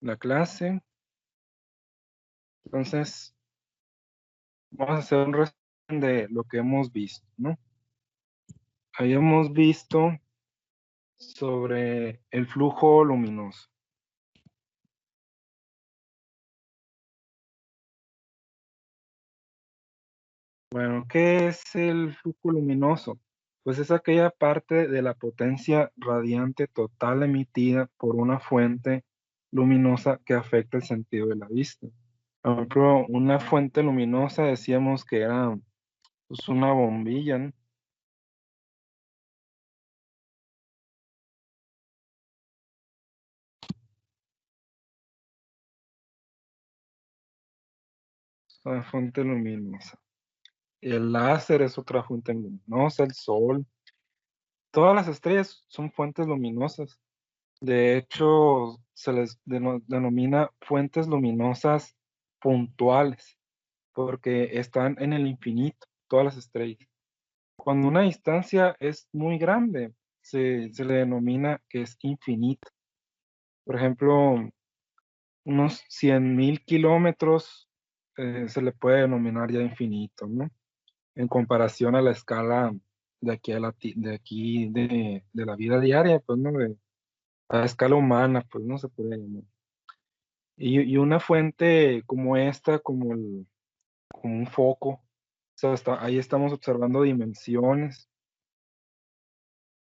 la clase. Entonces, vamos a hacer un resumen de lo que hemos visto, ¿no? Habíamos visto sobre el flujo luminoso. Bueno, ¿qué es el flujo luminoso? Pues es aquella parte de la potencia radiante total emitida por una fuente luminosa que afecta el sentido de la vista. Por ejemplo, una fuente luminosa decíamos que era pues, una bombilla, ¿no? Una fuente luminosa. El láser es otra fuente luminosa, el sol. Todas las estrellas son fuentes luminosas. De hecho, se les denomina fuentes luminosas puntuales, porque están en el infinito, todas las estrellas. Cuando una distancia es muy grande, se le denomina que es infinita. Por ejemplo, unos 100.000 kilómetros se le puede denominar ya infinito, ¿no? En comparación a la escala de aquí, de la vida diaria, pues, ¿no? A la escala humana, pues, no se puede llamar. Y una fuente como esta, como un foco, o sea, ahí estamos observando dimensiones,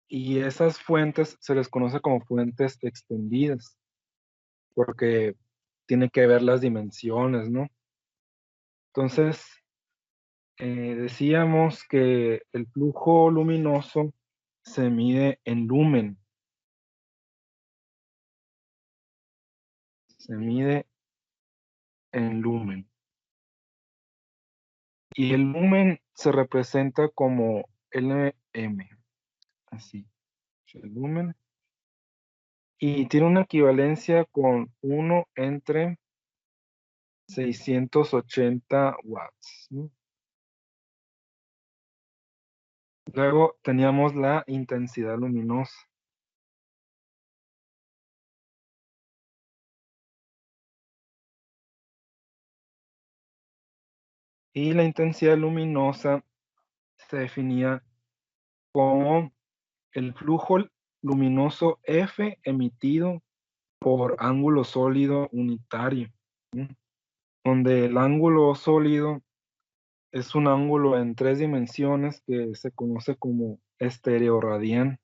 y esas fuentes se les conoce como fuentes extendidas, porque tiene que ver las dimensiones, ¿no? Entonces, decíamos que el flujo luminoso se mide en lumen, se mide en lumen. Y el lumen se representa como Lm, así, el lumen. Y tiene una equivalencia con 1 entre 680 watts, ¿no? Luego teníamos la intensidad luminosa. Y la intensidad luminosa se definía como el flujo luminoso F emitido por ángulo sólido unitario, ¿no? Donde el ángulo sólido es un ángulo en 3 dimensiones que se conoce como estereoradián.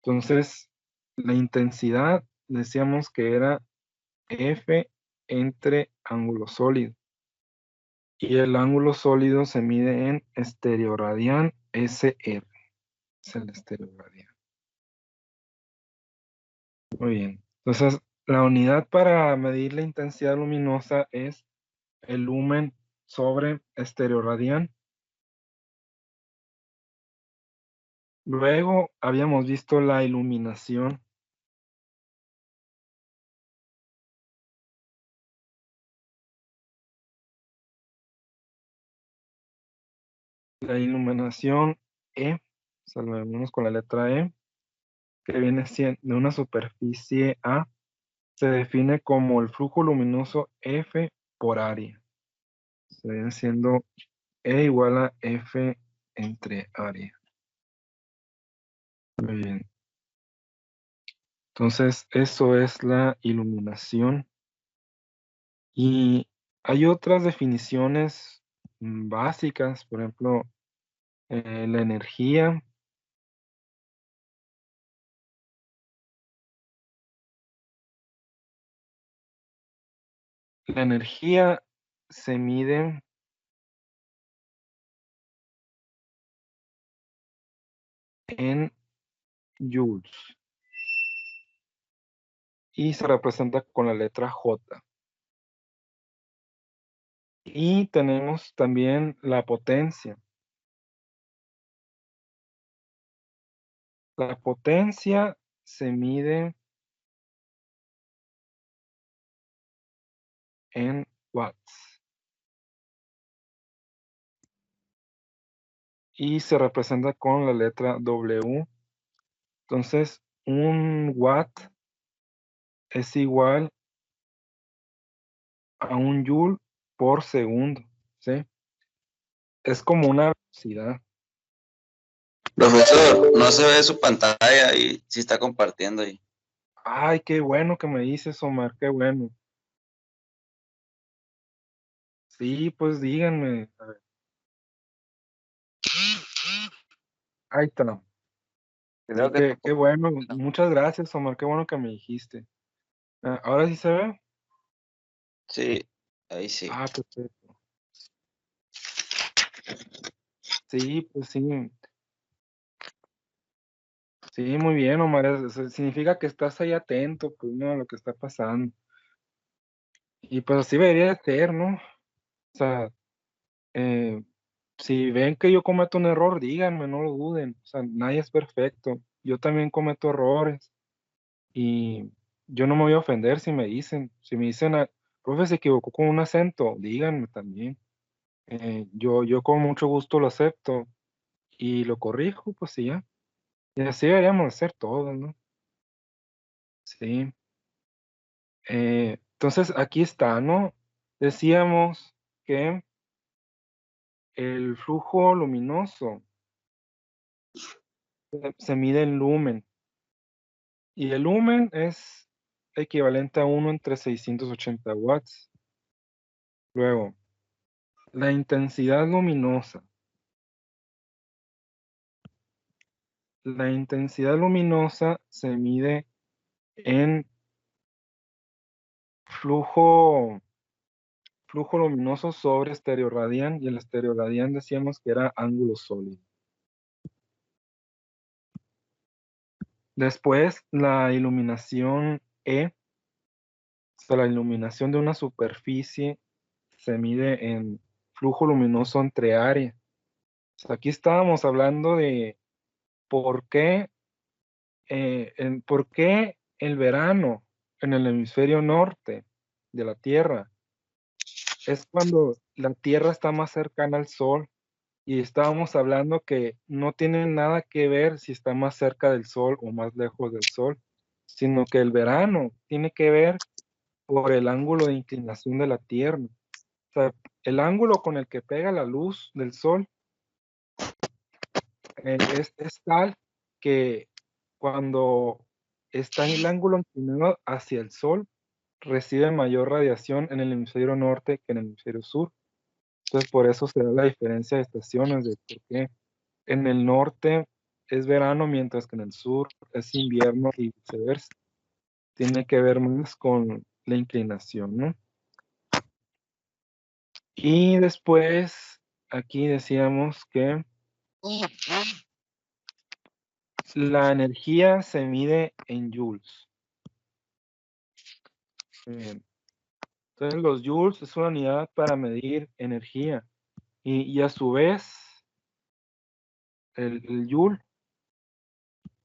Entonces, la intensidad decíamos que era F entre ángulo sólido. Y el ángulo sólido se mide en estereoradián SR. Es el estereoradián. Muy bien. Entonces, la unidad para medir la intensidad luminosa es el lumen sobre estereoradián. Luego habíamos visto la iluminación. La iluminación E, salvemos con la letra E, que viene siendo de una superficie A, se define como el flujo luminoso F por área. Se viene siendo E igual a F entre área. Muy bien. Entonces, eso es la iluminación. Y hay otras definiciones básicas, por ejemplo, la energía. La energía se mide en joules y se representa con la letra J. Y tenemos también la potencia. La potencia se mide en watts y se representa con la letra W. Entonces, un watt es igual a un joule por segundo, ¿sí? Es como una velocidad. Profesor, no se ve su pantalla y sí está compartiendo ahí. Ay, qué bueno que me dices, Omar, qué bueno. Sí, pues díganme. A ver. Ahí está. Creo Sí, que qué bueno. Muchas gracias, Omar, qué bueno que me dijiste. ¿Ahora sí se ve? sí, ahí sí. Ah, perfecto. Sí, pues sí. Sí, muy bien, Omar. Eso significa que estás ahí atento, pues, ¿no? A lo que está pasando. Y pues así debería de ser, ¿no? O sea, eh, si ven que yo cometo un error, díganme, no lo duden. O sea, nadie es perfecto. Yo también cometo errores y yo no me voy a ofender si me dicen. Si me dicen, profe, se equivocó con un acento, díganme también. Yo con mucho gusto lo acepto y lo corrijo, pues sí, ya. Y así deberíamos hacer todos, ¿no? Sí. Entonces aquí está, ¿no? Decíamos que el flujo luminoso se mide en lumen y el lumen es equivalente a 1/680 watts. Luego, la intensidad luminosa. La intensidad luminosa se mide en flujo, flujo luminoso sobre estereoradián y el estereoradián decíamos que era ángulo sólido. Después, la iluminación E, o sea, la iluminación de una superficie se mide en flujo luminoso entre área. O sea, aquí estábamos hablando de por qué, por qué el verano en el hemisferio norte de la Tierra es cuando la Tierra está más cercana al Sol. Y estábamos hablando que no tiene nada que ver si está más cerca del Sol o más lejos del Sol, sino que el verano tiene que ver por el ángulo de inclinación de la Tierra. O sea, el ángulo con el que pega la luz del Sol es tal que cuando está en el ángulo inclinado hacia el Sol, recibe mayor radiación en el hemisferio norte que en el hemisferio sur. Entonces, por eso se da la diferencia de estaciones, de por qué en el norte es verano, mientras que en el sur es invierno y viceversa. Tiene que ver más con la inclinación, ¿no? Y después, aquí decíamos que la energía se mide en joules. Bien. Entonces, los joules es una unidad para medir energía. Y a su vez, el joule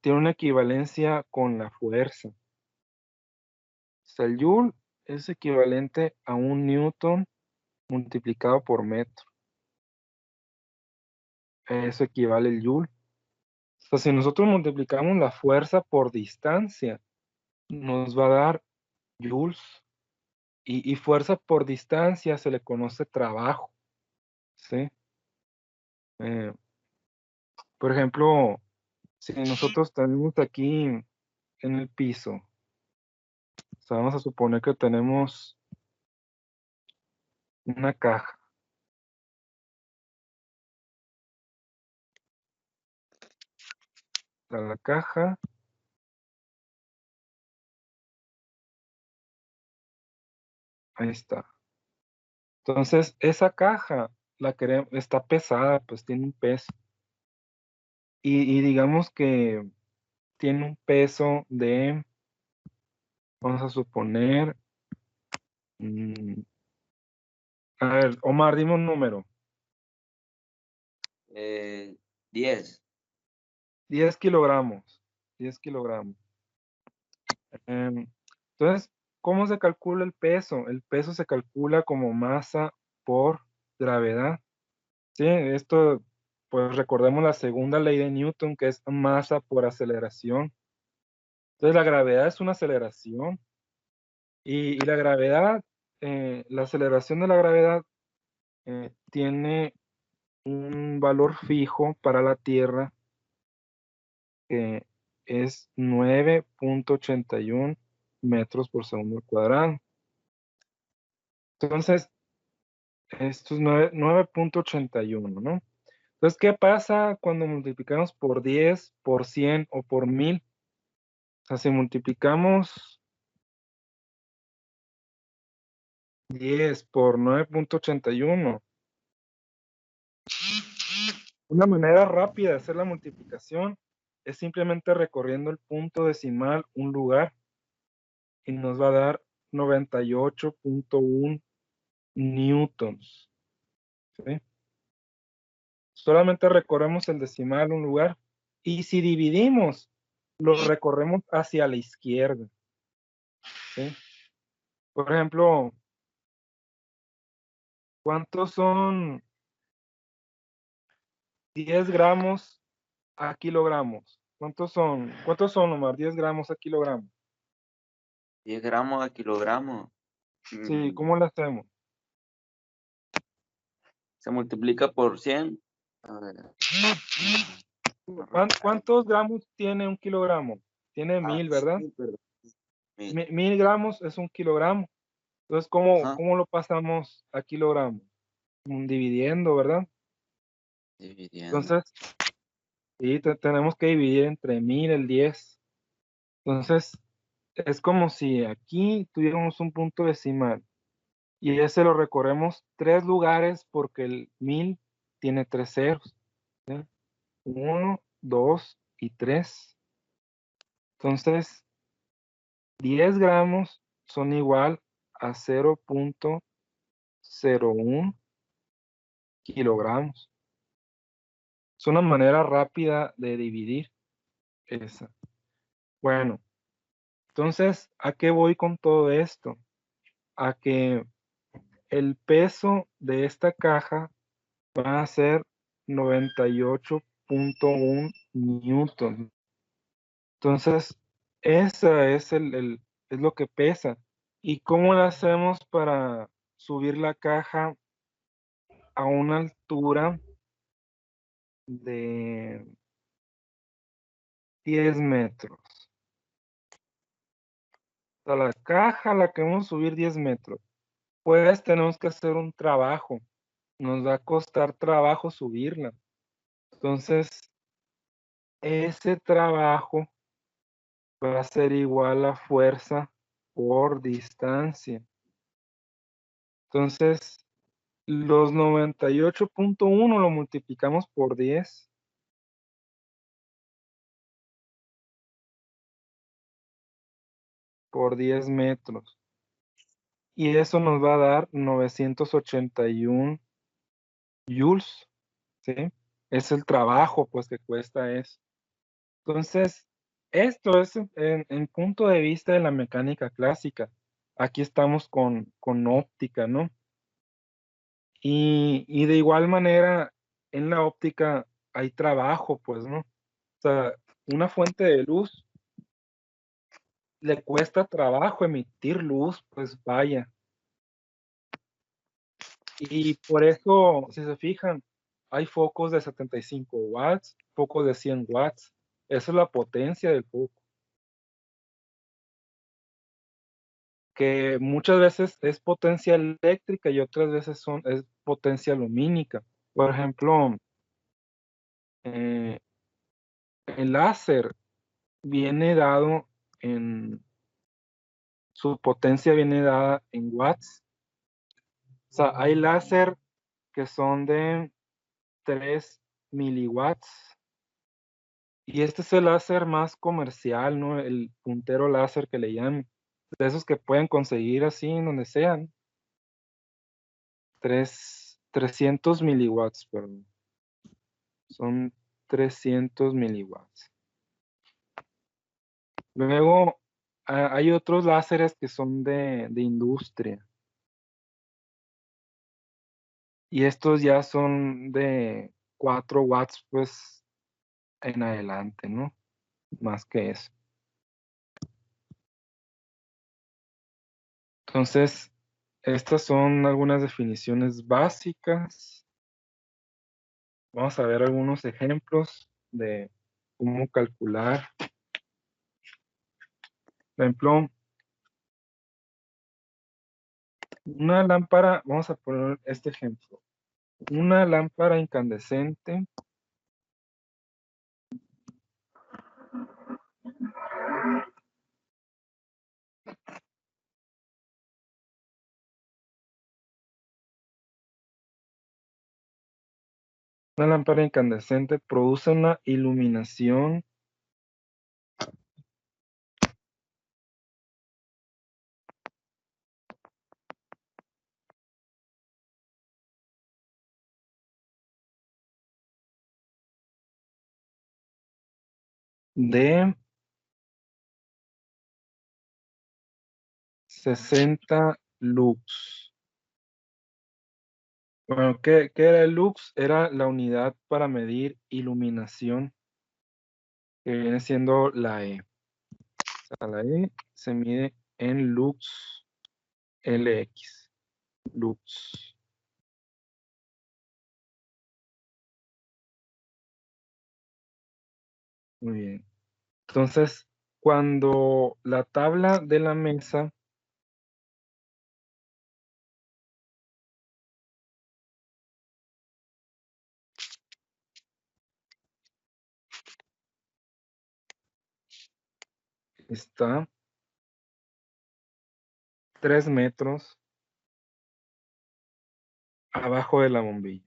tiene una equivalencia con la fuerza. O sea, el joule es equivalente a un newton multiplicado por metro. Eso equivale el joule. O sea, si nosotros multiplicamos la fuerza por distancia, nos va a dar joules. Y fuerza por distancia se le conoce trabajo, ¿sí? Eh, por ejemplo, si nosotros tenemos aquí en el piso, o sea, vamos a suponer que tenemos una caja. O sea, la caja, ahí está. Entonces, esa caja está pesada, pues tiene un peso. Y digamos que tiene un peso de, vamos a suponer, mm, a ver, Omar, dime un número. 10. 10 kilogramos. 10 kilogramos. Em, entonces, ¿cómo se calcula el peso? El peso se calcula como masa por gravedad. Sí, esto, pues recordemos la segunda ley de Newton, que es masa por aceleración. Entonces la gravedad es una aceleración y la gravedad, la aceleración de la gravedad tiene un valor fijo para la Tierra que es 9.81 metros por segundo al cuadrado. Entonces, esto es 9.81, ¿no? Entonces, ¿qué pasa cuando multiplicamos por 10, por 100 o por 1000? O sea, si multiplicamos 10 por 9.81, una manera rápida de hacer la multiplicación es simplemente recorriendo el punto decimal un lugar y nos va a dar 98.1 newtons. ¿Sí? Solamente recorremos el decimal un lugar y si dividimos, lo recorremos hacia la izquierda. ¿Sí? Por ejemplo, ¿cuántos son 10 gramos a kilogramos? ¿Cuántos son, Omar? 10 gramos a kilogramos. 10 gramos a kilogramo. Sí, Mm, ¿cómo lo hacemos? Se multiplica por 100. A ver. ¿Cuántos gramos tiene un kilogramo? Tiene 1000, ¿verdad? Sí, perdón. 1000 gramos es un kilogramo. Entonces, ¿cómo, Ajá. cómo lo pasamos a kilogramos? Dividiendo, ¿verdad? Dividiendo. Entonces, sí, tenemos que dividir entre 1000 el 10. Entonces, es como si aquí tuviéramos un punto decimal y ese lo recorremos 3 lugares porque el 1000 tiene 3 ceros. ¿Sí? 1, 2 y 3. Entonces, 10 gramos son igual a 0.01 kilogramos. Es una manera rápida de dividir esa. Bueno, entonces, ¿a qué voy con todo esto? A que el peso de esta caja va a ser 98.1 newton. Entonces, esa es lo que pesa. ¿Y cómo lo hacemos para subir la caja a una altura de 10 metros? O sea, la caja la queremos subir 10 metros. Pues tenemos que hacer un trabajo. Nos va a costar trabajo subirla. Entonces, ese trabajo va a ser igual a fuerza por distancia. Entonces, los 98.1 lo multiplicamos por 10 metros. Y eso nos va a dar 981 joules, ¿sí? Es el trabajo, pues, que cuesta eso. Entonces, esto es en punto de vista de la mecánica clásica. Aquí estamos con óptica, ¿no? Y de igual manera, en la óptica hay trabajo, pues, ¿no? O sea, una fuente de luz le cuesta trabajo emitir luz, pues vaya. Y por eso, si se fijan, hay focos de 75 watts, focos de 100 watts. Esa es la potencia del foco, que muchas veces es potencia eléctrica y otras veces es potencia lumínica. Por ejemplo, eh, el láser viene dado en, su potencia viene dada en watts. O sea, hay láser que son de 3 miliwatts. Y este es el láser más comercial, ¿no? El puntero láser que le llaman. De esos que pueden conseguir así en donde sean. 300 miliwatts, perdón. Son 300 miliwatts. Luego, hay otros láseres que son de industria. Y estos ya son de 4 watts, pues, en adelante, ¿no? Más que eso. Entonces, estas son algunas definiciones básicas. Vamos a ver algunos ejemplos de cómo calcular. Por ejemplo, una lámpara, vamos a poner este ejemplo. Una lámpara incandescente produce una iluminación de 60 lux. Bueno, ¿qué era el lux? Era la unidad para medir iluminación, que viene siendo la E. O sea, la E se mide en lux LX. Lux. Muy bien. Entonces, cuando la tabla de la mesa está 3 metros abajo de la bombilla.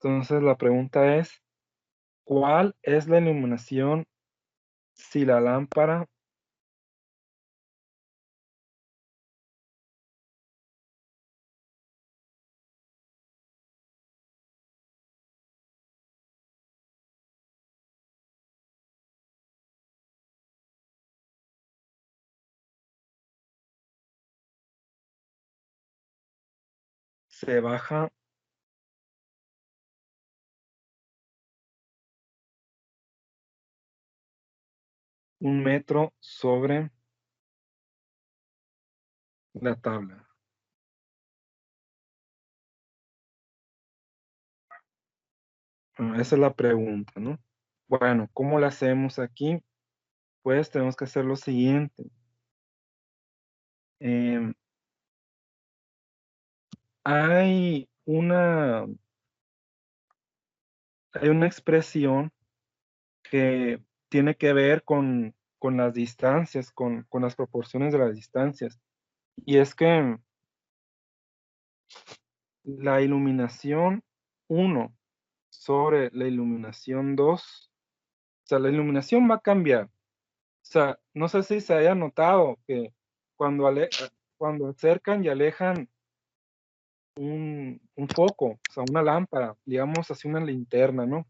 Entonces, la pregunta es, ¿cuál es la iluminación si la lámpara se baja un metro sobre la tabla? Bueno, esa es la pregunta, ¿no? Bueno, ¿cómo la hacemos aquí? Pues tenemos que hacer lo siguiente. Em, hay una expresión que tiene que ver con las distancias, con las proporciones de las distancias. Y es que la iluminación 1 sobre la iluminación 2, o sea, la iluminación va a cambiar. O sea, no sé si se haya notado que cuando, cuando acercan y alejan un foco, o sea, una lámpara, digamos así una linterna, ¿no?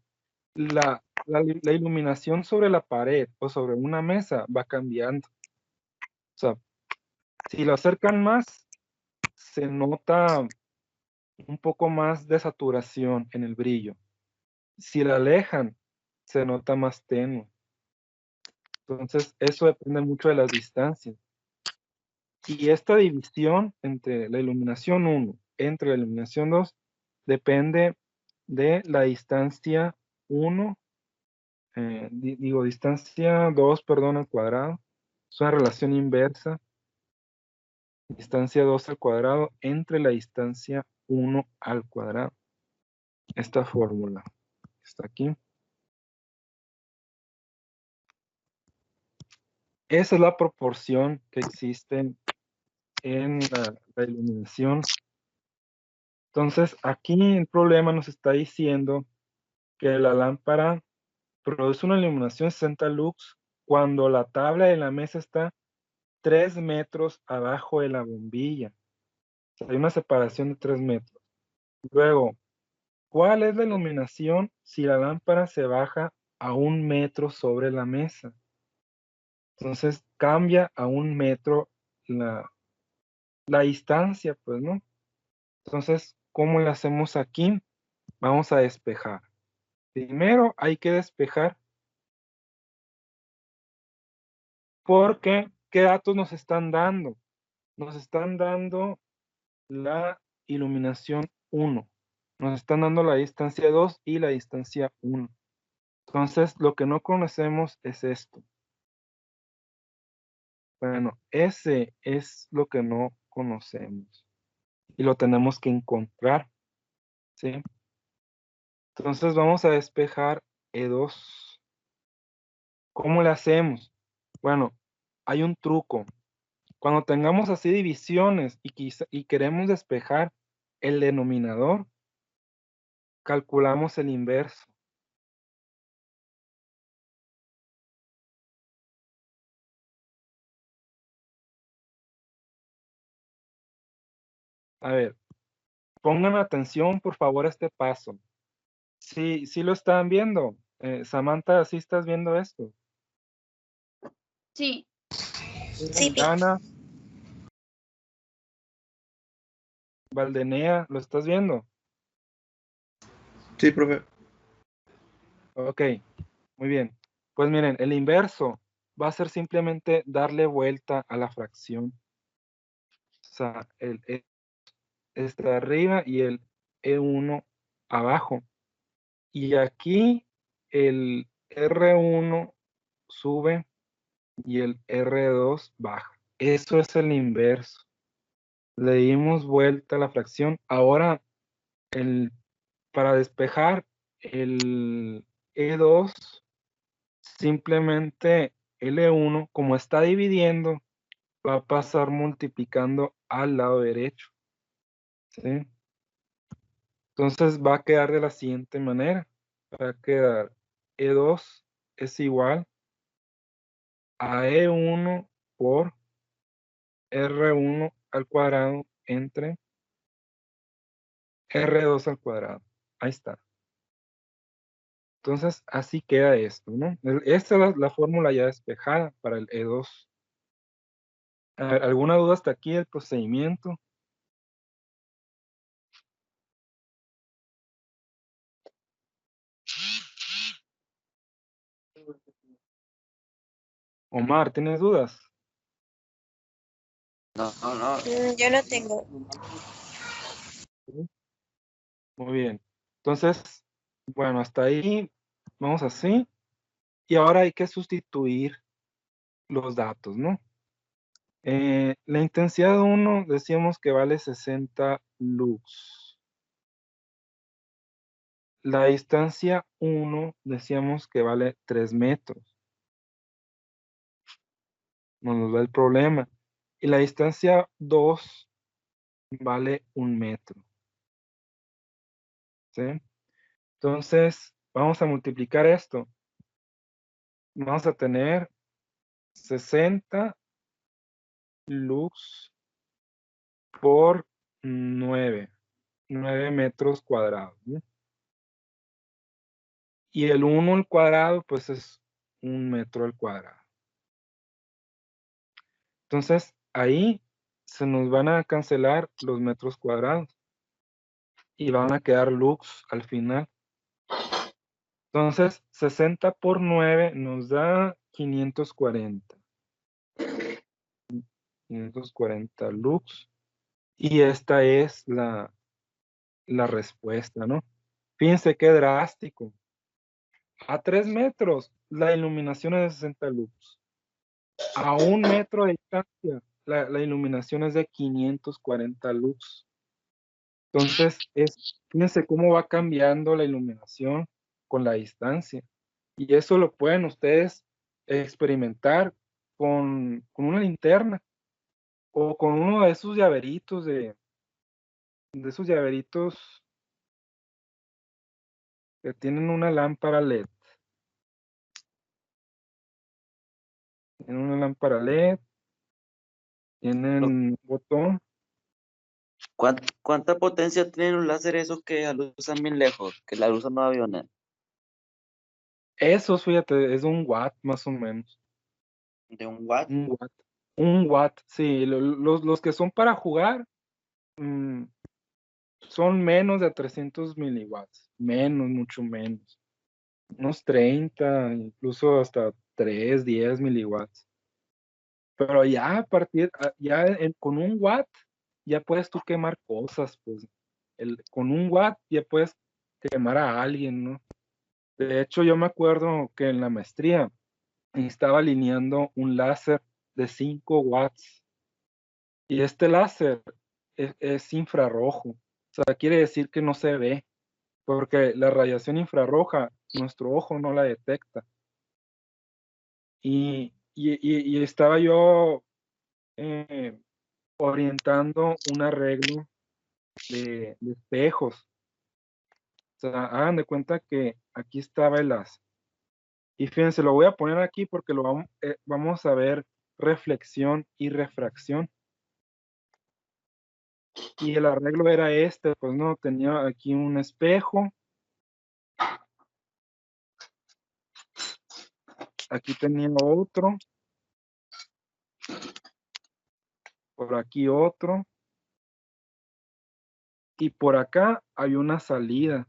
La iluminación sobre la pared o sobre una mesa va cambiando. O sea, si lo acercan más, se nota un poco más de saturación en el brillo. Si la alejan, se nota más tenue. Entonces, eso depende mucho de las distancias. Y esta división entre la iluminación 1 entre la iluminación 2 depende de la distancia 1, distancia 2, perdón, al cuadrado. Es una relación inversa. Distancia 2 al cuadrado entre la distancia 1 al cuadrado. Esta fórmula está aquí. Esa es la proporción que existe en la iluminación. Entonces, aquí el problema nos está diciendo que la lámpara produce una iluminación 60 lux cuando la tabla de la mesa está 3 metros abajo de la bombilla. O sea, hay una separación de 3 metros. Luego, ¿cuál es la iluminación si la lámpara se baja a 1 metro sobre la mesa? Entonces cambia a 1 metro la distancia, pues, ¿no? Entonces, ¿cómo le hacemos aquí? vamos a despejar. Primero hay que despejar porque ¿qué datos nos están dando? Nos están dando la iluminación 1. Nos están dando la distancia 2 y la distancia 1. Entonces, lo que no conocemos es esto. Bueno, ese es lo que no conocemos y lo tenemos que encontrar, ¿sí? Entonces vamos a despejar E2. ¿Cómo le hacemos? Bueno, hay un truco. Cuando tengamos así divisiones y queremos despejar el denominador, calculamos el inverso. A ver, pongan atención por favor a este paso. Sí lo están viendo. Samantha, ¿sí estás viendo esto? Sí. Sí, Ana, Valdenea, ¿lo estás viendo? Sí, profe. Ok, muy bien. Pues miren, el inverso va a ser simplemente darle vuelta a la fracción. O sea, el E está arriba y el E1 abajo. Y aquí el R1 sube y el R2 baja. Eso es el inverso. Le dimos vuelta a la fracción. Ahora, para despejar el E2, simplemente L1, como está dividiendo, va a pasar multiplicando al lado derecho. ¿Sí? Entonces va a quedar de la siguiente manera. Va a quedar E2 es igual a E1 por R1 al cuadrado entre R2 al cuadrado. Ahí está. Entonces, así queda esto, ¿no? Esta es la fórmula ya despejada para el E2. A ver, ¿alguna duda hasta aquí del procedimiento? Omar, ¿tienes dudas? No, no. yo no tengo. Muy bien. Entonces, bueno, hasta ahí vamos así. Y ahora hay que sustituir los datos, ¿no? La intensidad 1 decíamos que vale 60 lux. La distancia 1 decíamos que vale 3 metros. No nos da el problema. Y la distancia 2 vale 1 metro. ¿Sí? Entonces, vamos a multiplicar esto. Vamos a tener 60 lux por 9 metros cuadrados, ¿no? Y el 1 al cuadrado, pues es 1 metro al cuadrado. Entonces, ahí se nos van a cancelar los metros cuadrados y van a quedar lux al final. Entonces, 60 por 9 nos da 540. 540 lux. Y esta es la respuesta, ¿no? Fíjense qué drástico. A 3 metros, la iluminación es de 60 lux. A 1 metro de distancia, la iluminación es de 540 lux. Entonces, fíjense cómo va cambiando la iluminación con la distancia. Y eso lo pueden ustedes experimentar con una linterna o con uno de esos llaveritos de esos llaveritos que tienen una lámpara LED. Tienen una lámpara LED, tienen botón. ¿Cuánta potencia tienen los láseres esos que alusan bien lejos? Que la usan los aviones. Esos, fíjate, es 1 watt más o menos. ¿De 1 watt? 1 watt. 1 watt, sí. Los que son para jugar, son menos de 300 miliwatts, menos, mucho menos, unos 30, incluso hasta 3, 10 miliwatts. Pero ya a partir, con un watt, ya puedes tú quemar cosas, pues. Con un watt ya puedes quemar a alguien, ¿no? De hecho, yo me acuerdo que en la maestría estaba alineando un láser de 5 watts. Y este láser es infrarrojo. O sea, quiere decir que no se ve, porque la radiación infrarroja, nuestro ojo no la detecta. Y estaba yo eh, orientando un arreglo de espejos. O sea, hagan de cuenta que aquí estaba el láser. Y fíjense, lo voy a poner aquí porque vamos a ver reflexión y refracción. Y el arreglo era este, pues no, tenía aquí un espejo. Aquí tenía otro. Por aquí otro. Y por acá hay una salida.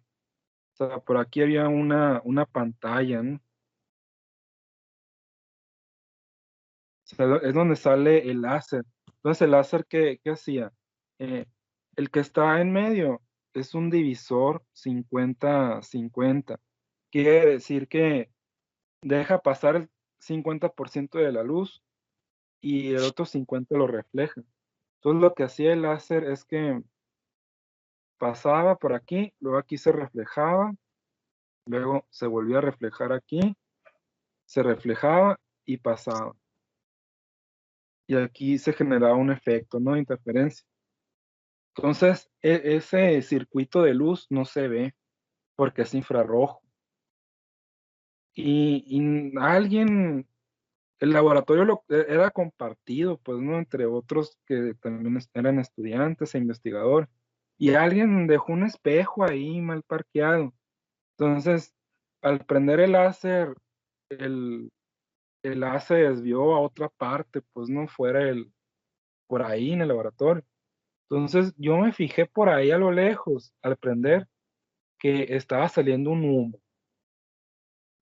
O sea, por aquí había una pantalla, ¿no? O sea, es donde sale el láser. Entonces, el láser, ¿qué hacía? Eh, el que está en medio es un divisor 50-50. Quiere decir que deja pasar el 50% de la luz y el otro 50% lo refleja. Entonces, lo que hacía el láser es que pasaba por aquí, luego aquí se reflejaba, luego se volvía a reflejar aquí, se reflejaba y pasaba. Y aquí se generaba un efecto, ¿no? Interferencia. Entonces, ese circuito de luz no se ve porque es infrarrojo. Y alguien, el laboratorio era compartido, pues, ¿no? Entre otros que también eran estudiantes e investigadores. Y alguien dejó un espejo ahí mal parqueado. Entonces, al prender el láser, el A se desvió a otra parte, pues no fuera por ahí en el laboratorio. Entonces yo me fijé por ahí a lo lejos, al prender, que estaba saliendo un humo.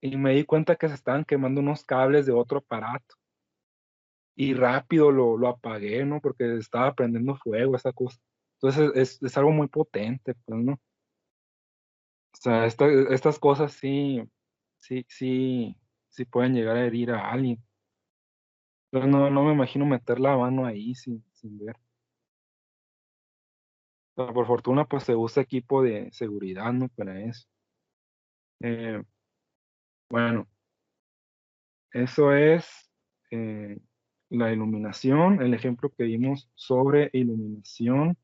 Y me di cuenta que se estaban quemando unos cables de otro aparato. Y rápido lo apagué, ¿no? Porque estaba prendiendo fuego esa cosa. Entonces es algo muy potente, pues, ¿no? O sea, estas cosas sí pueden llegar a herir a alguien. Pero no me imagino meter la mano ahí sin ver. Pero por fortuna, pues se usa equipo de seguridad, ¿no? Para eso. Eh, bueno, eso es eh, la iluminación, el ejemplo que vimos sobre iluminación,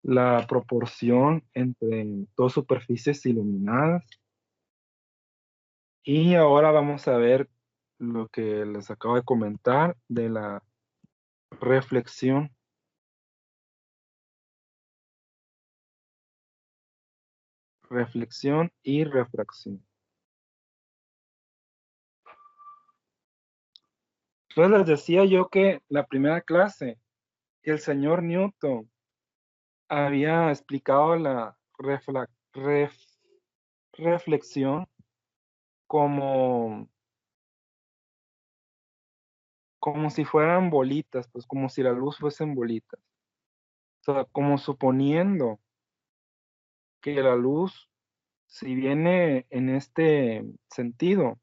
la proporción entre dos superficies iluminadas. Y ahora vamos a ver lo que les acabo de comentar de la reflexión. Reflexión y refracción. Entonces les decía yo que la primera clase, que el señor Newton había explicado la reflexión como, como si fueran bolitas, pues como si la luz fuesen bolitas. O sea, como suponiendo que la luz, si viene en este sentido,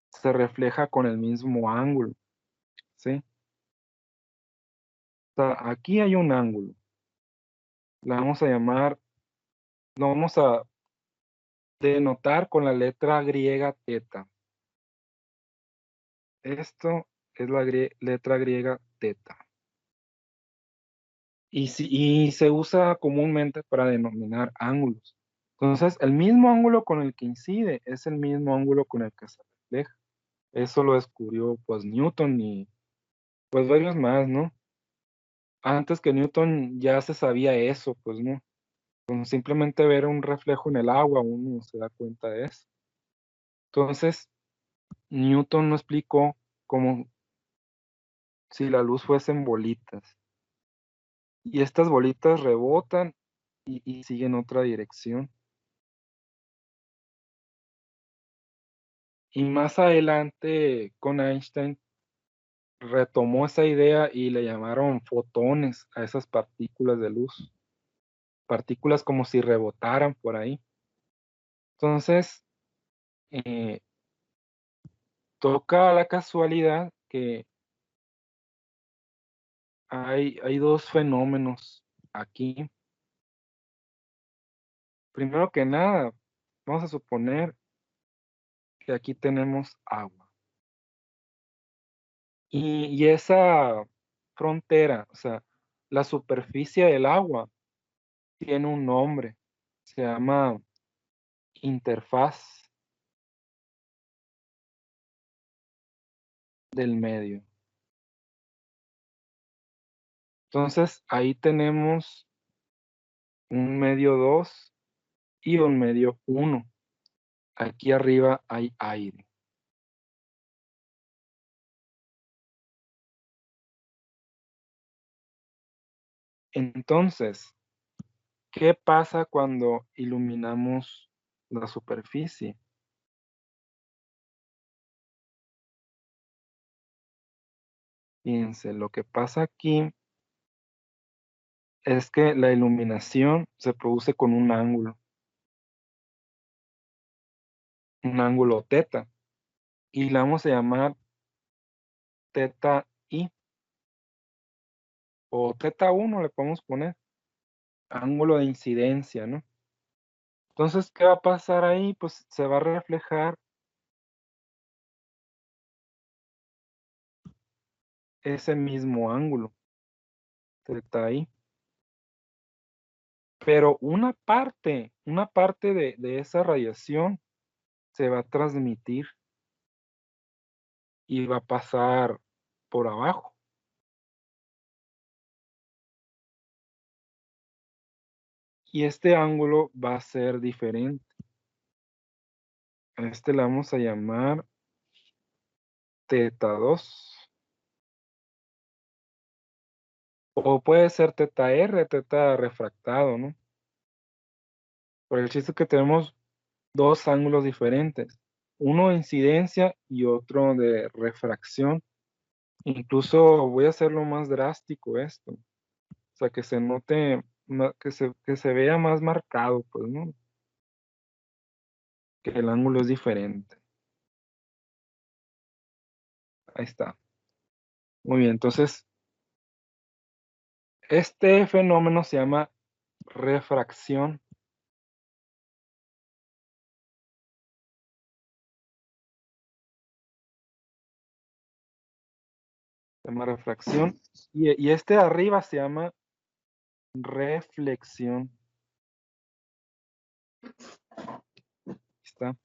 se refleja con el mismo ángulo, ¿sí? O sea, aquí hay un ángulo. La vamos a llamar, lo vamos a denotar con la letra griega teta. Esto es la letra griega teta. Y se usa comúnmente para denominar ángulos. Entonces, el mismo ángulo con el que incide es el mismo ángulo con el que se refleja. Eso lo descubrió pues Newton y pues varios más, ¿no? Antes que Newton ya se sabía eso, pues no. Con simplemente ver un reflejo en el agua uno se da cuenta de eso. Entonces, Newton no explicó como si la luz fuesen bolitas. Y estas bolitas rebotan y sigue en otra dirección. Y más adelante con Einstein retomó esa idea y le llamaron fotones a esas partículas de luz. Partículas como si rebotaran por ahí. Entonces, eh, toca la casualidad que hay dos fenómenos aquí. Primero que nada, vamos a suponer que aquí tenemos agua. Y esa frontera, o sea, la superficie del agua tiene un nombre, se llama interfaz del medio. Entonces, ahí tenemos un medio 2 y un medio 1. Aquí arriba hay aire. Entonces, ¿qué pasa cuando iluminamos la superficie? Fíjense, lo que pasa aquí es que la iluminación se produce con un ángulo teta, y la vamos a llamar teta i, o teta 1 le podemos poner, ángulo de incidencia, ¿no? Entonces, ¿qué va a pasar ahí? Pues se va a reflejar ese mismo ángulo, teta i. Pero una parte de esa radiación se va a transmitir y va a pasar por abajo. Y este ángulo va a ser diferente. A este le vamos a llamar teta 2. O puede ser teta R, teta refractado, ¿no? Por el chiste es que tenemos dos ángulos diferentes. Uno de incidencia y otro de refracción. Incluso voy a hacerlo más drástico esto. O sea, que se note, que se vea más marcado, pues, ¿no? Que el ángulo es diferente. Ahí está. Muy bien, entonces, este fenómeno se llama refracción. Se llama refracción. Y este de arriba se llama reflexión. Ahí está.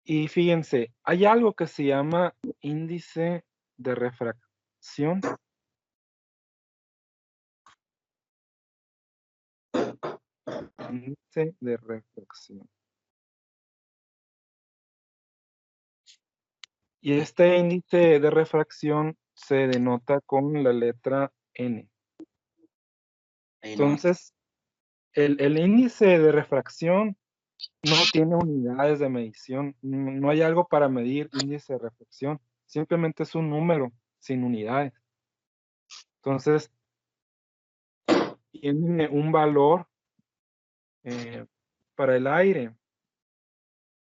Y fíjense, hay algo que se llama índice de refracción. Índice de refracción. Y este índice de refracción se denota con la letra N. Ahí no. Entonces, el índice de refracción no tiene unidades de medición. No hay algo para medir índice de refracción. Simplemente es un número sin unidades. Entonces, tiene un valor para el aire.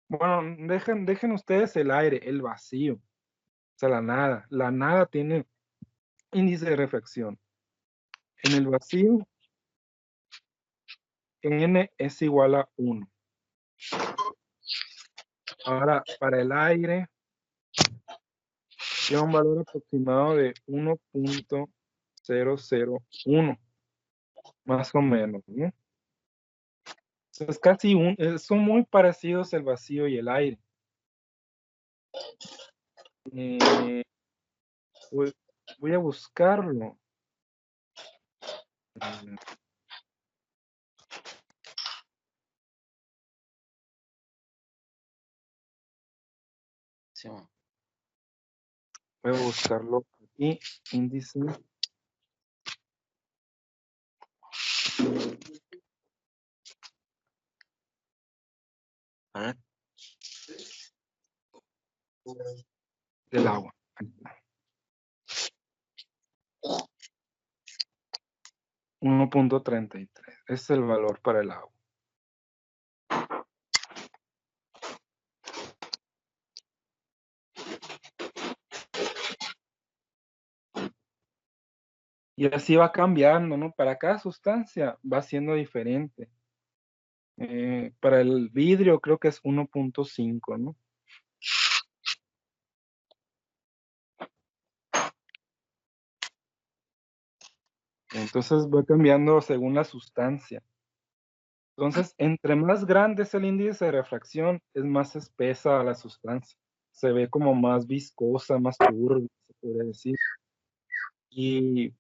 Bueno, dejen ustedes el aire, el vacío. O sea, la nada. La nada tiene índice de refracción. En el vacío, n es igual a 1. Ahora, para el aire, tiene un valor aproximado de 1.001, más o menos, ¿no? Es casi son muy parecidos el vacío y el aire. Eh, voy a buscarlo. Mm, Sí, man. Voy a buscarlo aquí, índice ¿Ah? del agua. 1.33. Ese es el valor para el agua. Y así va cambiando, ¿no? Para cada sustancia va siendo diferente. Para el vidrio creo que es 1.5, ¿no? Entonces va cambiando según la sustancia. Entonces, entre más grande es el índice de refracción, es más espesa la sustancia. Se ve como más viscosa, más turbia, se podría decir. Y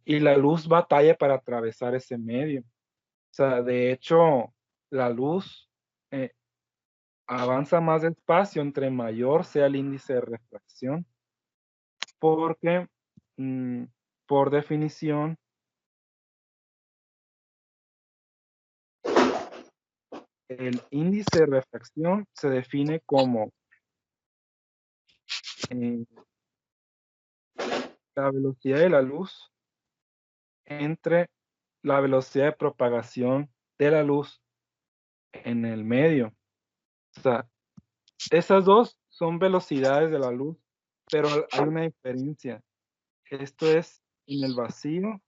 la luz batalla para atravesar ese medio. O sea, de hecho, la luz avanza más despacio entre mayor sea el índice de refracción, porque por definición, el índice de refracción se define como eh, la velocidad de la luz entre la velocidad de propagación de la luz en el medio. O sea, esas dos son velocidades de la luz, pero hay una diferencia. Esto es en el vacío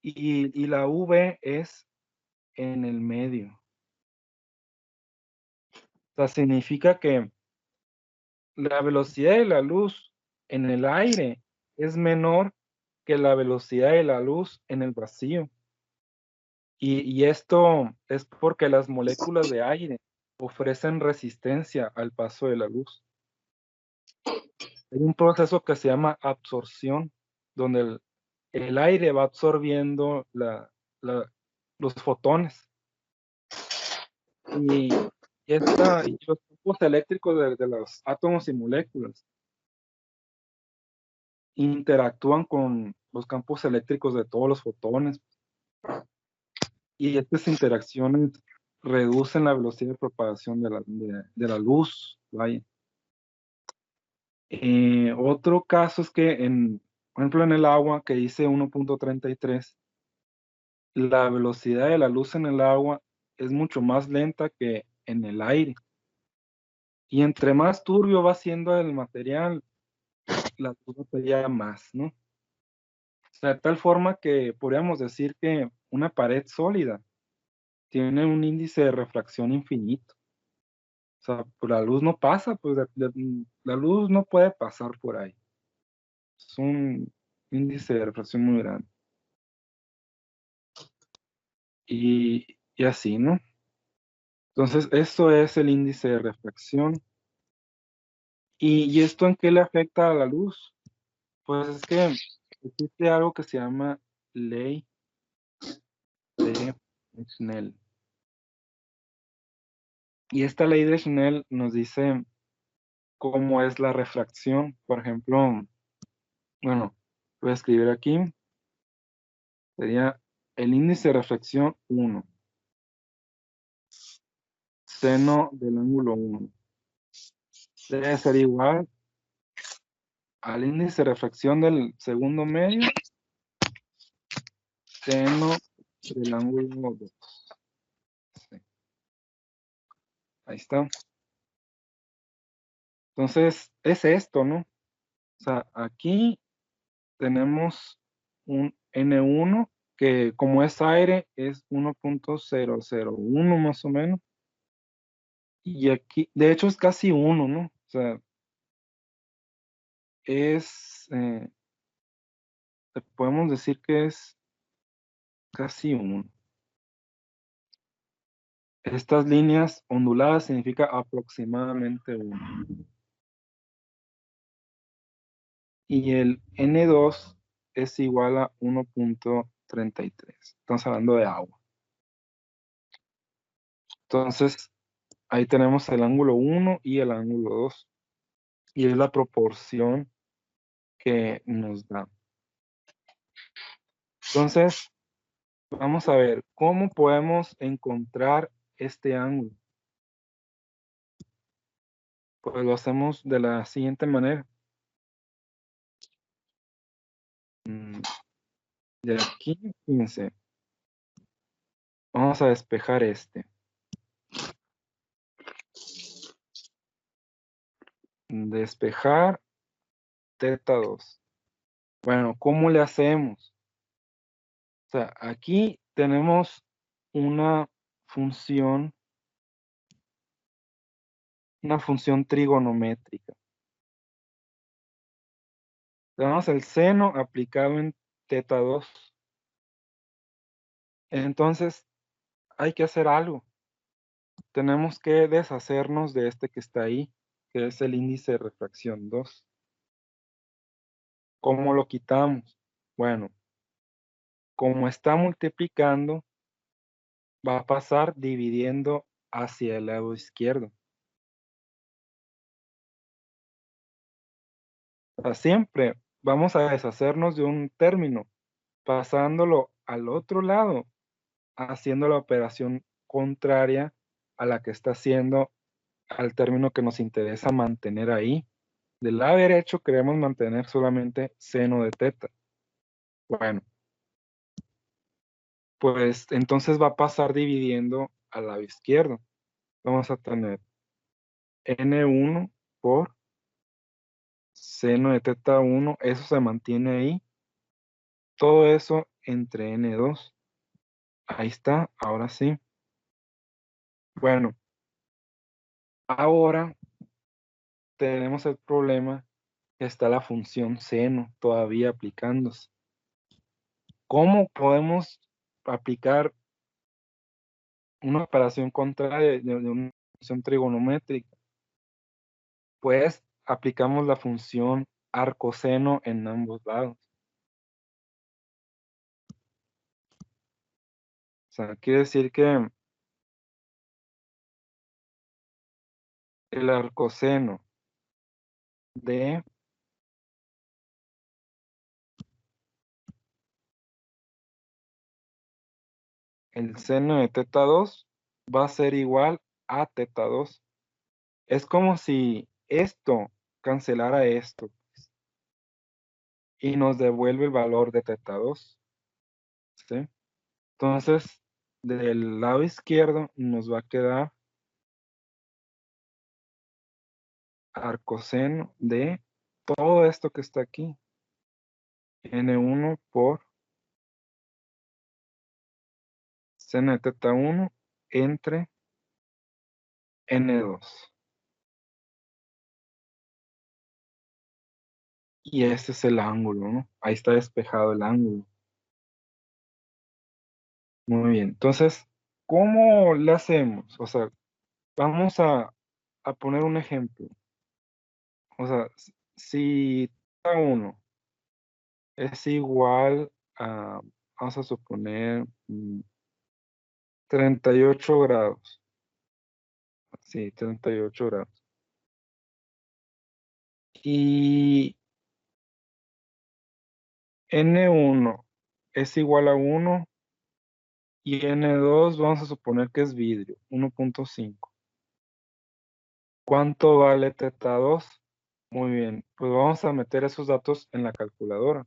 y la V es en el medio. O sea, significa que la velocidad de la luz en el aire es menor que la velocidad de la luz en el vacío. Y esto es porque las moléculas de aire ofrecen resistencia al paso de la luz. Hay un proceso que se llama absorción, donde el aire va absorbiendo los fotones. Y los campos eléctricos de los átomos y moléculas interactúan con los campos eléctricos de todos los fotones. Y estas interacciones reducen la velocidad de propagación de la luz. Vaya. Otro caso es que, por ejemplo, en el agua, que dice 1.33, la velocidad de la luz en el agua es mucho más lenta que en el aire. Y entre más turbio va siendo el material, la luz batallar más, ¿no? O sea, de tal forma que podríamos decir que una pared sólida tiene un índice de refracción infinito. O sea, pues la luz no pasa, pues la luz no puede pasar por ahí. Es un índice de refracción muy grande. Y así, ¿no? Entonces, eso es el índice de refracción. ¿Y esto en qué le afecta a la luz? Pues es que existe algo que se llama ley de Snell. Y esta ley de Snell nos dice cómo es la refracción. Por ejemplo, bueno, voy a escribir aquí, sería el índice de refracción 1, seno del ángulo 1. Debe ser igual al índice de refracción del segundo medio, seno del ángulo 2. Sí, ahí está. Entonces, es esto, ¿no? O sea, aquí tenemos un N1 que como es aire es 1.001 más o menos. Y aquí, de hecho es casi 1, ¿no? O sea, podemos decir que es casi 1. Estas líneas onduladas significa aproximadamente 1. Y el N2 es igual a 1.33. Estamos hablando de agua. Entonces, ahí tenemos el ángulo 1 y el ángulo 2. Y es la proporción que nos da. Entonces, vamos a ver cómo podemos encontrar este ángulo. Pues lo hacemos de la siguiente manera. De aquí, fíjense, vamos a despejar este. Despejar teta 2. Bueno, ¿cómo le hacemos? O sea, aquí tenemos una función trigonométrica. Tenemos el seno aplicado en teta 2. Entonces, hay que hacer algo. Tenemos que deshacernos de este que está ahí, que es el índice de refracción 2. ¿Cómo lo quitamos? Bueno, como está multiplicando, va a pasar dividiendo hacia el lado izquierdo. O sea, siempre vamos a deshacernos de un término, pasándolo al otro lado, haciendo la operación contraria a la que está haciendo al término que nos interesa mantener ahí. Del lado derecho queremos mantener solamente seno de teta. Bueno, pues entonces va a pasar dividiendo al lado izquierdo. Vamos a tener N1 por seno de teta 1, eso se mantiene ahí. Todo eso entre N2. Ahí está, ahora sí. Bueno, ahora tenemos el problema que está la función seno todavía aplicándose. ¿Cómo podemos aplicar una operación contraria de una función trigonométrica? Pues aplicamos la función arcoseno en ambos lados. O sea, quiere decir que el arcoseno de el seno de teta 2 va a ser igual a teta 2. Es como si esto cancelara esto y nos devuelve el valor de teta 2. ¿Sí? Entonces, del lado izquierdo nos va a quedar arcoseno de todo esto que está aquí. N1 por seno de teta 1 entre N2. Y ese es el ángulo, ¿no? Ahí está despejado el ángulo. Muy bien. Entonces, ¿cómo le hacemos? O sea, vamos a poner un ejemplo. O sea, si teta 1 es igual a, vamos a suponer, 38 grados. Sí, 38 grados. Y N1 es igual a 1 y N2 vamos a suponer que es vidrio, 1.5. ¿Cuánto vale teta 2? Muy bien, pues vamos a meter esos datos en la calculadora.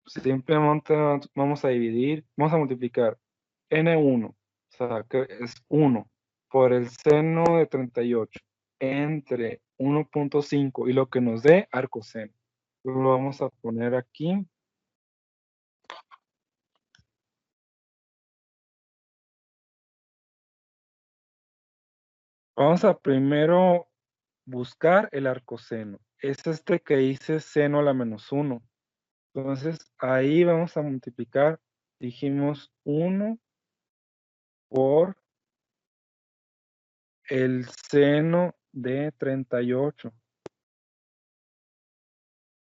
Simplemente vamos a dividir, vamos a multiplicar N1, o sea, que es 1, por el seno de 38 entre 1.5 y lo que nos dé arcoseno. Lo vamos a poner aquí. Vamos a primero buscar el arcoseno. Es este que dice seno a la menos 1. Entonces, ahí vamos a multiplicar, dijimos 1 por el seno de 38.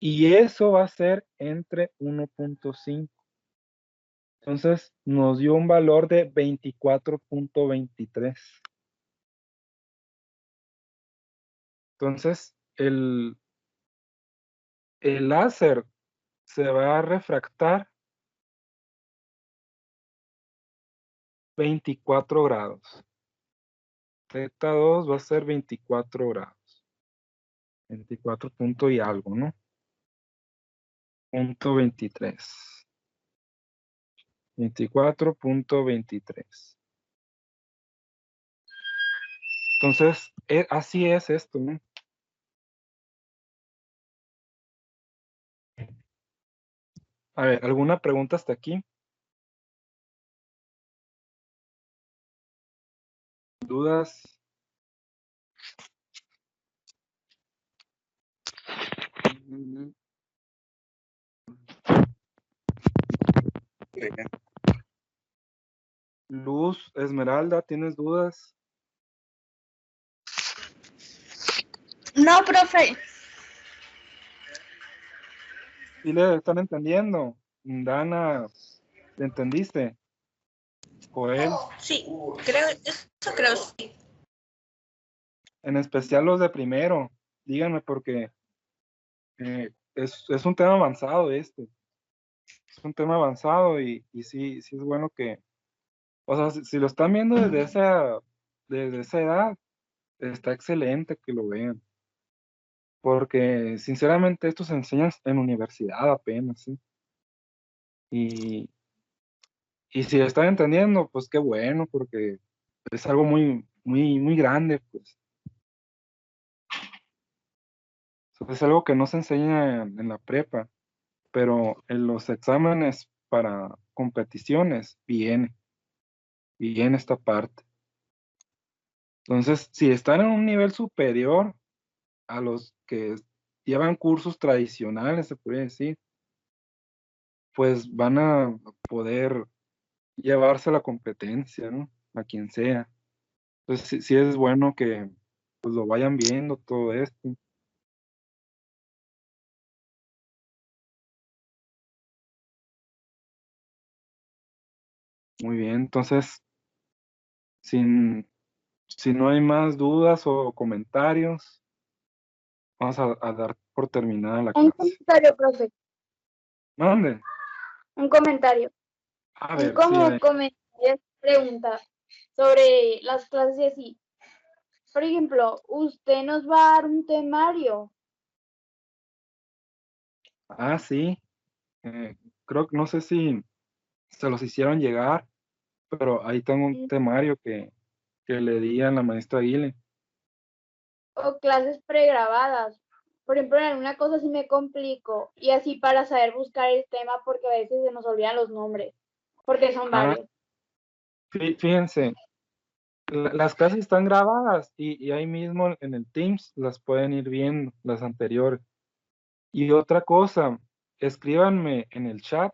Y eso va a ser entre 1.5. Entonces, nos dio un valor de 24.23. Entonces, el láser se va a refractar 24 grados. Z2 va a ser 24 grados. 24 punto y algo, ¿no? Punto 23. 24.23. Entonces, así es esto, ¿no? A ver, ¿alguna pregunta hasta aquí? ¿Dudas? Ujú. Luz, Esmeralda, ¿tienes dudas? No, profe. ¿Sí le están entendiendo? Dana, ¿le entendiste? Joel, Sí, creo, eso creo sí. en especial los de primero, díganme porque es un tema avanzado este. Es un tema avanzado y sí, sí es bueno que, o sea, si lo están viendo desde esa edad, está excelente que lo vean. Porque sinceramente esto se enseña en universidad apenas, ¿sí? Y, y si lo están entendiendo, pues qué bueno, porque es algo muy, muy, muy grande, pues. Es algo que no se enseña en la prepa, pero en los exámenes para competiciones viene esta parte. Entonces, si están en un nivel superior a los que llevan cursos tradicionales, se puede decir, pues van a poder llevarse la competencia, ¿no? A quien sea. Entonces, sí, sí es bueno que pues, lo vayan viendo todo esto. Muy bien, entonces, sin, si no hay más dudas o comentarios, vamos a dar por terminada la Un clase. comentario, profe, ¿Dónde? un comentario. A Un ver, sí, como comentario, pregunta sobre las clases y así. Por ejemplo, usted nos va a dar un temario. sí. Creo que no sé si se los hicieron llegar, pero ahí tengo un temario que le di a la maestra Guile. O clases pregrabadas. Por ejemplo, en alguna cosa sí me complico y así para saber buscar el tema porque a veces se nos olvidan los nombres, porque son Ah, varios. fíjense, las clases están grabadas y ahí mismo en el Teams las pueden ir viendo, las anteriores. Y otra cosa, escríbanme en el chat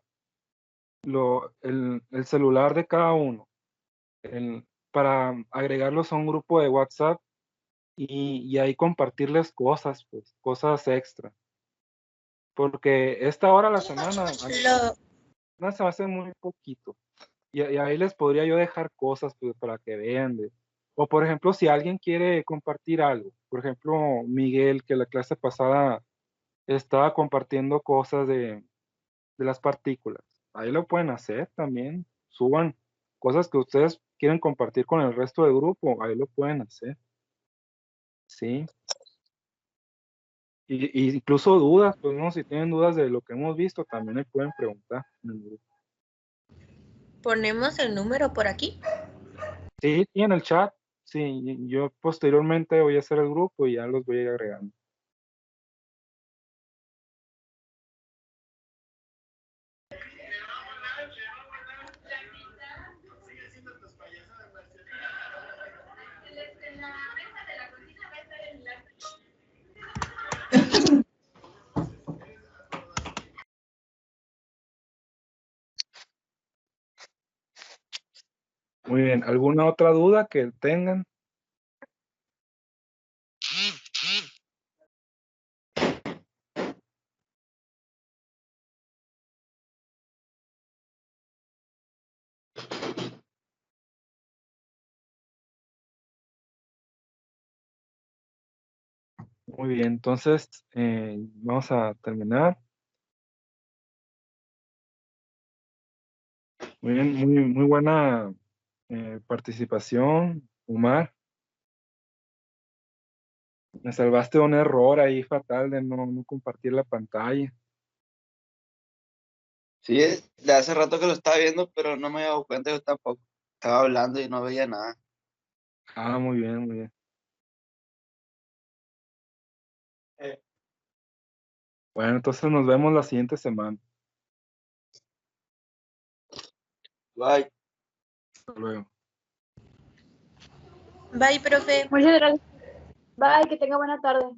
el celular de cada uno para agregarlos a un grupo de WhatsApp y ahí compartirles cosas, pues, cosas extra. Porque esta hora a la semana a mí Lo, no se me hace muy poquito. Y ahí les podría yo dejar cosas pues, para que vean. O por ejemplo, si alguien quiere compartir algo, por ejemplo, Miguel, que la clase pasada estaba compartiendo cosas de las partículas. Ahí lo pueden hacer también. Suban cosas que ustedes quieren compartir con el resto del grupo. Ahí lo pueden hacer. Sí. Y incluso dudas, pues no, si tienen dudas de lo que hemos visto, también me pueden preguntar en el grupo. ponemos el número por aquí. Sí, y en el chat. Sí, yo posteriormente voy a hacer el grupo y ya los voy a ir agregando. Muy bien, ¿alguna otra duda que tengan? Muy bien, entonces vamos a terminar. Muy bien, muy buena participación, Omar. Me salvaste de un error ahí fatal de no compartir la pantalla. Sí, de hace rato que lo estaba viendo, pero no me había dado cuenta, yo tampoco. Estaba hablando y no veía nada. Ah, muy bien, muy bien. Bueno, entonces nos vemos la siguiente semana. Bye. Hasta luego. Bye, profe. Muchas gracias. Bye, que tenga buena tarde.